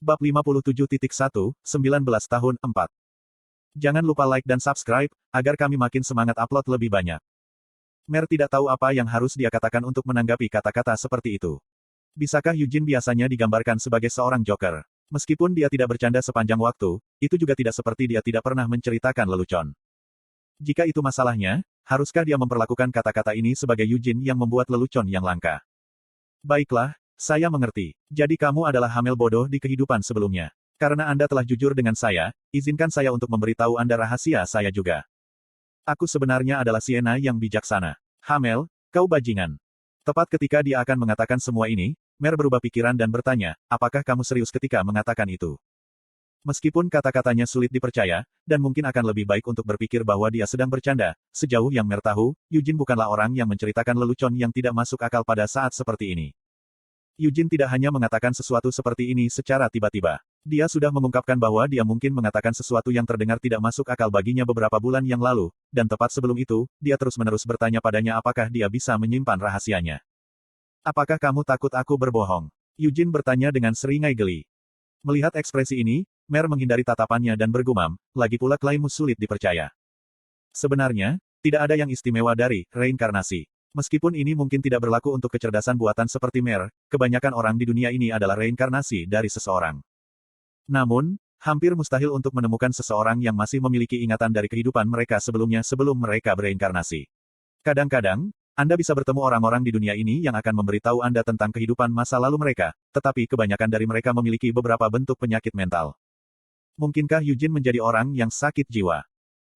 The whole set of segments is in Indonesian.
Bab 57.1, 19 tahun 4. Jangan lupa like dan subscribe, agar kami makin semangat upload lebih banyak. Mer tidak tahu apa yang harus dia katakan untuk menanggapi kata-kata seperti itu. Bisakah Eugene biasanya digambarkan sebagai seorang joker? Meskipun dia tidak bercanda sepanjang waktu, itu juga tidak seperti dia tidak pernah menceritakan lelucon. Jika itu masalahnya, haruskah dia memperlakukan kata-kata ini sebagai Eugene yang membuat lelucon yang langka? Baiklah, saya mengerti. Jadi kamu adalah hamil bodoh di kehidupan sebelumnya. Karena Anda telah jujur dengan saya, izinkan saya untuk memberitahu Anda rahasia saya juga. Aku sebenarnya adalah Sienna yang bijaksana. Hamil, kau bajingan. Tepat ketika dia akan mengatakan semua ini, Mer berubah pikiran dan bertanya, apakah kamu serius ketika mengatakan itu? Meskipun kata-katanya sulit dipercaya, dan mungkin akan lebih baik untuk berpikir bahwa dia sedang bercanda, sejauh yang Mer tahu, Eugene bukanlah orang yang menceritakan lelucon yang tidak masuk akal pada saat seperti ini. Eugene tidak hanya mengatakan sesuatu seperti ini secara tiba-tiba. Dia sudah mengungkapkan bahwa dia mungkin mengatakan sesuatu yang terdengar tidak masuk akal baginya beberapa bulan yang lalu, dan tepat sebelum itu, dia terus-menerus bertanya padanya apakah dia bisa menyimpan rahasianya. Apakah kamu takut aku berbohong? Eugene bertanya dengan seringai geli. Melihat ekspresi ini, Mer menghindari tatapannya dan bergumam, lagi pula klaimmu sulit dipercaya. Sebenarnya, tidak ada yang istimewa dari reinkarnasi. Meskipun ini mungkin tidak berlaku untuk kecerdasan buatan seperti Mer, kebanyakan orang di dunia ini adalah reinkarnasi dari seseorang. Namun, hampir mustahil untuk menemukan seseorang yang masih memiliki ingatan dari kehidupan mereka sebelumnya sebelum mereka bereinkarnasi. Kadang-kadang, Anda bisa bertemu orang-orang di dunia ini yang akan memberitahu Anda tentang kehidupan masa lalu mereka, tetapi kebanyakan dari mereka memiliki beberapa bentuk penyakit mental. Mungkinkah Eugene menjadi orang yang sakit jiwa?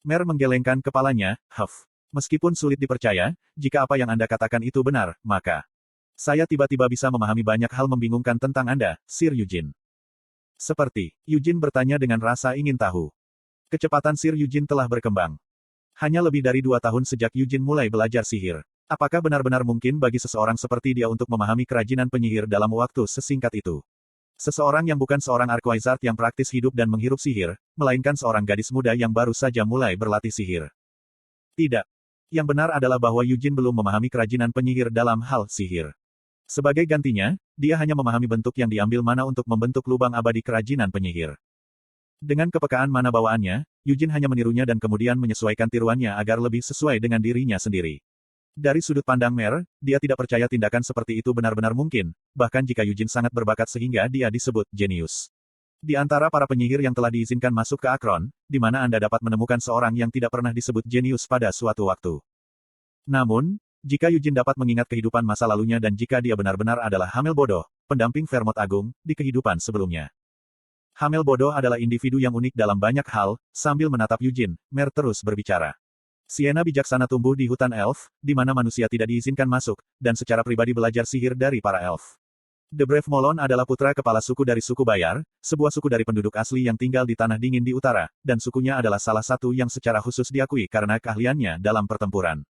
Mer menggelengkan kepalanya, huff. Meskipun sulit dipercaya, jika apa yang Anda katakan itu benar, maka saya tiba-tiba bisa memahami banyak hal membingungkan tentang Anda, Sir Eugene. Seperti, Eugene bertanya dengan rasa ingin tahu. Kecepatan Sir Eugene telah berkembang. Hanya lebih dari 2 tahun sejak Eugene mulai belajar sihir. Apakah benar-benar mungkin bagi seseorang seperti dia untuk memahami kerajinan penyihir dalam waktu sesingkat itu? Seseorang yang bukan seorang Arquizard yang praktis hidup dan menghirup sihir, melainkan seorang gadis muda yang baru saja mulai berlatih sihir. Tidak. Yang benar adalah bahwa Eugene belum memahami kerajinan penyihir dalam hal sihir. Sebagai gantinya, dia hanya memahami bentuk yang diambil mana untuk membentuk lubang abadi kerajinan penyihir. Dengan kepekaan mana bawaannya, Eugene hanya menirunya dan kemudian menyesuaikan tiruannya agar lebih sesuai dengan dirinya sendiri. Dari sudut pandang Mer, dia tidak percaya tindakan seperti itu benar-benar mungkin, bahkan jika Eugene sangat berbakat sehingga dia disebut jenius. Di antara para penyihir yang telah diizinkan masuk ke Akron, di mana Anda dapat menemukan seorang yang tidak pernah disebut jenius pada suatu waktu. Namun, jika Eugene dapat mengingat kehidupan masa lalunya dan jika dia benar-benar adalah hamil bodoh, pendamping Vermont Agung, di kehidupan sebelumnya. Hamil bodoh adalah individu yang unik dalam banyak hal, sambil menatap Eugene, Mer terus berbicara. Sienna bijaksana tumbuh di hutan elf, di mana manusia tidak diizinkan masuk, dan secara pribadi belajar sihir dari para elf. The Brave Molon adalah putra kepala suku dari suku Bayar, sebuah suku dari penduduk asli yang tinggal di tanah dingin di utara, dan sukunya adalah salah satu yang secara khusus diakui karena keahliannya dalam pertempuran.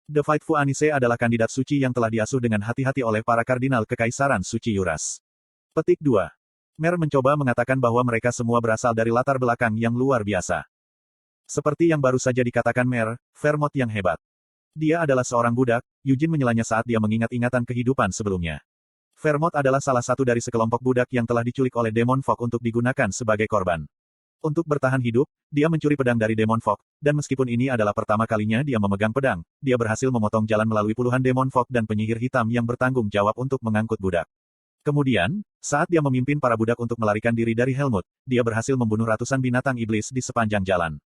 The Faithful Anise adalah kandidat suci yang telah diasuh dengan hati-hati oleh para kardinal Kekaisaran Suci Yuras. Petik 2. Mer mencoba mengatakan bahwa mereka semua berasal dari latar belakang yang luar biasa. Seperti yang baru saja dikatakan Mer, Vermont yang hebat. Dia adalah seorang budak, Eugene menyelanya saat dia mengingat ingatan kehidupan sebelumnya. Vermont adalah salah satu dari sekelompok budak yang telah diculik oleh Demon Fog untuk digunakan sebagai korban. Untuk bertahan hidup, dia mencuri pedang dari Demon Fog, dan meskipun ini adalah pertama kalinya dia memegang pedang, dia berhasil memotong jalan melalui puluhan Demon Fog dan penyihir hitam yang bertanggung jawab untuk mengangkut budak. Kemudian, saat dia memimpin para budak untuk melarikan diri dari Helmut, dia berhasil membunuh ratusan binatang iblis di sepanjang jalan.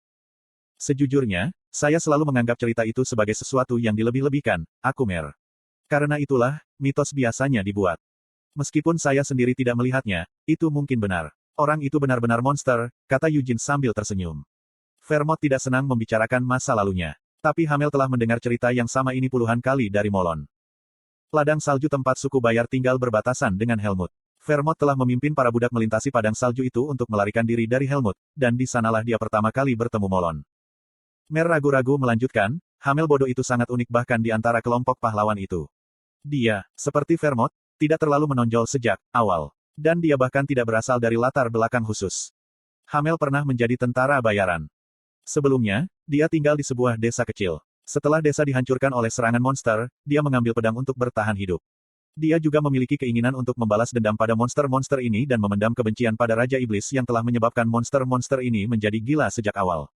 Sejujurnya, saya selalu menganggap cerita itu sebagai sesuatu yang dilebih-lebihkan, aku Mer. Karena itulah, mitos biasanya dibuat. Meskipun saya sendiri tidak melihatnya, itu mungkin benar. Orang itu benar-benar monster, kata Eugene sambil tersenyum. Vermont tidak senang membicarakan masa lalunya. Tapi Hamel telah mendengar cerita yang sama ini puluhan kali dari Molon. Ladang salju tempat suku Bayar tinggal berbatasan dengan Helmut. Vermont telah memimpin para budak melintasi padang salju itu untuk melarikan diri dari Helmut, dan di sanalah dia pertama kali bertemu Molon. Mer ragu-ragu melanjutkan, Hamel bodoh itu sangat unik bahkan di antara kelompok pahlawan itu. Dia, seperti Vermont, tidak terlalu menonjol sejak awal. Dan dia bahkan tidak berasal dari latar belakang khusus. Hamel pernah menjadi tentara bayaran. Sebelumnya, dia tinggal di sebuah desa kecil. Setelah desa dihancurkan oleh serangan monster, dia mengambil pedang untuk bertahan hidup. Dia juga memiliki keinginan untuk membalas dendam pada monster-monster ini dan memendam kebencian pada Raja Iblis yang telah menyebabkan monster-monster ini menjadi gila sejak awal.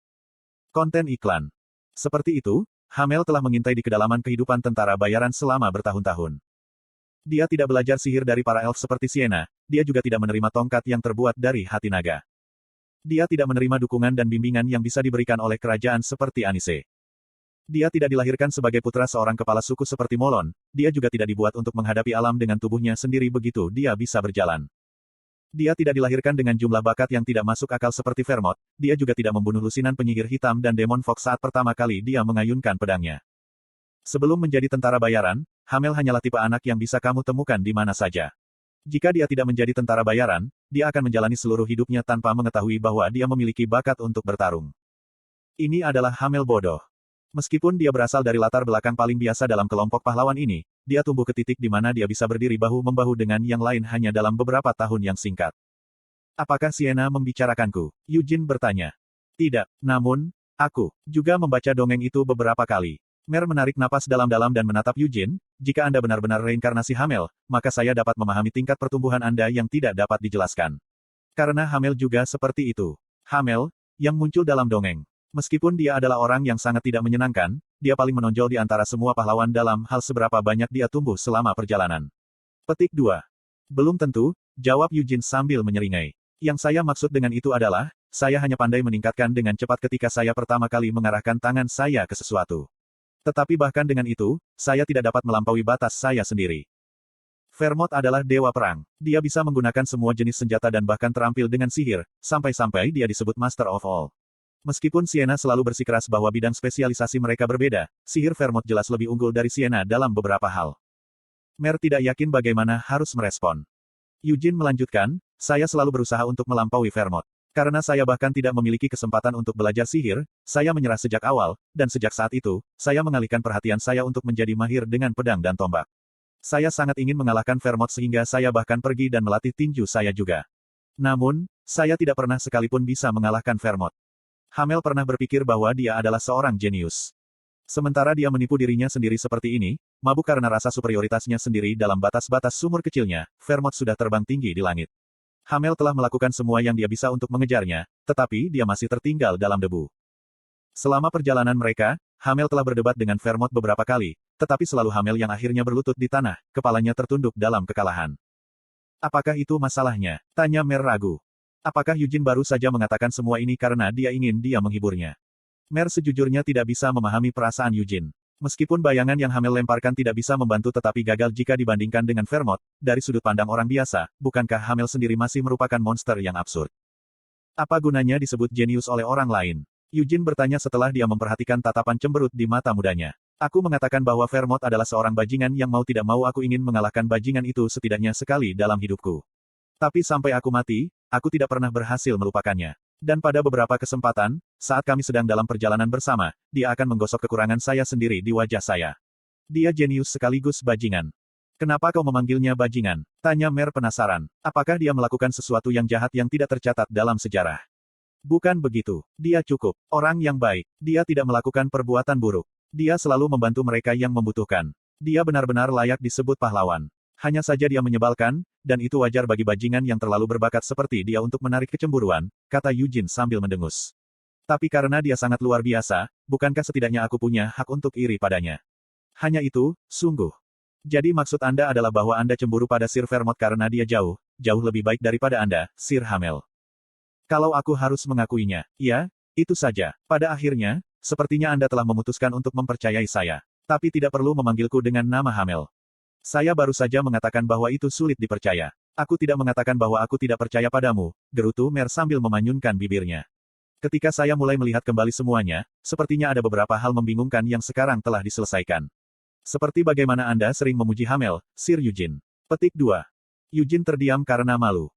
Konten iklan. Seperti itu, Hamel telah mengintai di kedalaman kehidupan tentara bayaran selama bertahun-tahun. Dia tidak belajar sihir dari para elf seperti Sienna, dia juga tidak menerima tongkat yang terbuat dari hati naga. Dia tidak menerima dukungan dan bimbingan yang bisa diberikan oleh kerajaan seperti Anise. Dia tidak dilahirkan sebagai putra seorang kepala suku seperti Molon, dia juga tidak dibuat untuk menghadapi alam dengan tubuhnya sendiri begitu dia bisa berjalan. Dia tidak dilahirkan dengan jumlah bakat yang tidak masuk akal seperti Vermont, dia juga tidak membunuh lusinan penyihir hitam dan Demon Fox saat pertama kali dia mengayunkan pedangnya. Sebelum menjadi tentara bayaran, Hamel hanyalah tipe anak yang bisa kamu temukan di mana saja. Jika dia tidak menjadi tentara bayaran, dia akan menjalani seluruh hidupnya tanpa mengetahui bahwa dia memiliki bakat untuk bertarung. Ini adalah Hamel bodoh. Meskipun dia berasal dari latar belakang paling biasa dalam kelompok pahlawan ini, dia tumbuh ke titik di mana dia bisa berdiri bahu-membahu dengan yang lain hanya dalam beberapa tahun yang singkat. Apakah Sienna membicarakanku? Eugene bertanya. Tidak, namun, aku juga membaca dongeng itu beberapa kali. Mer menarik napas dalam-dalam dan menatap Eugene, jika Anda benar-benar reinkarnasi Hamel, maka saya dapat memahami tingkat pertumbuhan Anda yang tidak dapat dijelaskan. Karena Hamel juga seperti itu. Hamel, yang muncul dalam dongeng. Meskipun dia adalah orang yang sangat tidak menyenangkan, dia paling menonjol di antara semua pahlawan dalam hal seberapa banyak dia tumbuh selama perjalanan. Petik 2. Belum tentu, jawab Eugene sambil menyeringai. Yang saya maksud dengan itu adalah, saya hanya pandai meningkatkan dengan cepat ketika saya pertama kali mengarahkan tangan saya ke sesuatu. Tetapi bahkan dengan itu, saya tidak dapat melampaui batas saya sendiri. Vermont adalah dewa perang. Dia bisa menggunakan semua jenis senjata dan bahkan terampil dengan sihir, sampai-sampai dia disebut Master of All. Meskipun Sienna selalu bersikeras bahwa bidang spesialisasi mereka berbeda, sihir Vermont jelas lebih unggul dari Sienna dalam beberapa hal. Mer tidak yakin bagaimana harus merespon. Eugene melanjutkan, saya selalu berusaha untuk melampaui Vermont. Karena saya bahkan tidak memiliki kesempatan untuk belajar sihir, saya menyerah sejak awal, dan sejak saat itu, saya mengalihkan perhatian saya untuk menjadi mahir dengan pedang dan tombak. Saya sangat ingin mengalahkan Vermont sehingga saya bahkan pergi dan melatih tinju saya juga. Namun, saya tidak pernah sekalipun bisa mengalahkan Vermont. Hamel pernah berpikir bahwa dia adalah seorang jenius. Sementara dia menipu dirinya sendiri seperti ini, mabuk karena rasa superioritasnya sendiri dalam batas-batas sumur kecilnya, Vermont sudah terbang tinggi di langit. Hamel telah melakukan semua yang dia bisa untuk mengejarnya, tetapi dia masih tertinggal dalam debu. Selama perjalanan mereka, Hamel telah berdebat dengan Vermont beberapa kali, tetapi selalu Hamel yang akhirnya berlutut di tanah, kepalanya tertunduk dalam kekalahan. Apakah itu masalahnya? Tanya Mer ragu. Apakah Eugene baru saja mengatakan semua ini karena dia ingin dia menghiburnya? Mer sejujurnya tidak bisa memahami perasaan Eugene. Meskipun bayangan yang Hamel lemparkan tidak bisa membantu tetapi gagal jika dibandingkan dengan Vermont, dari sudut pandang orang biasa, bukankah Hamel sendiri masih merupakan monster yang absurd? Apa gunanya disebut jenius oleh orang lain? Eugene bertanya setelah dia memperhatikan tatapan cemberut di mata mudanya. Aku mengatakan bahwa Vermont adalah seorang bajingan yang mau tidak mau aku ingin mengalahkan bajingan itu setidaknya sekali dalam hidupku. Tapi sampai aku mati, aku tidak pernah berhasil melupakannya. Dan pada beberapa kesempatan, saat kami sedang dalam perjalanan bersama, dia akan menggosok kekurangan saya sendiri di wajah saya. Dia jenius sekaligus bajingan. Kenapa kau memanggilnya bajingan? Tanya Mer penasaran. Apakah dia melakukan sesuatu yang jahat yang tidak tercatat dalam sejarah? Bukan begitu. Dia cukup orang yang baik. Dia tidak melakukan perbuatan buruk. Dia selalu membantu mereka yang membutuhkan. Dia benar-benar layak disebut pahlawan. Hanya saja dia menyebalkan, dan itu wajar bagi bajingan yang terlalu berbakat seperti dia untuk menarik kecemburuan, kata Eugene sambil mendengus. Tapi karena dia sangat luar biasa, bukankah setidaknya aku punya hak untuk iri padanya? Hanya itu, sungguh. Jadi maksud Anda adalah bahwa Anda cemburu pada Sir Vermont karena dia jauh lebih baik daripada Anda, Sir Hamel. Kalau aku harus mengakuinya, ya, itu saja. Pada akhirnya, sepertinya Anda telah memutuskan untuk mempercayai saya. Tapi tidak perlu memanggilku dengan nama Hamel. Saya baru saja mengatakan bahwa itu sulit dipercaya. Aku tidak mengatakan bahwa aku tidak percaya padamu, gerutu Mer sambil memanyunkan bibirnya. Ketika saya mulai melihat kembali semuanya, sepertinya ada beberapa hal membingungkan yang sekarang telah diselesaikan. Seperti bagaimana Anda sering memuji Hamel, Sir Eugene. Petik 2. Eugene terdiam karena malu.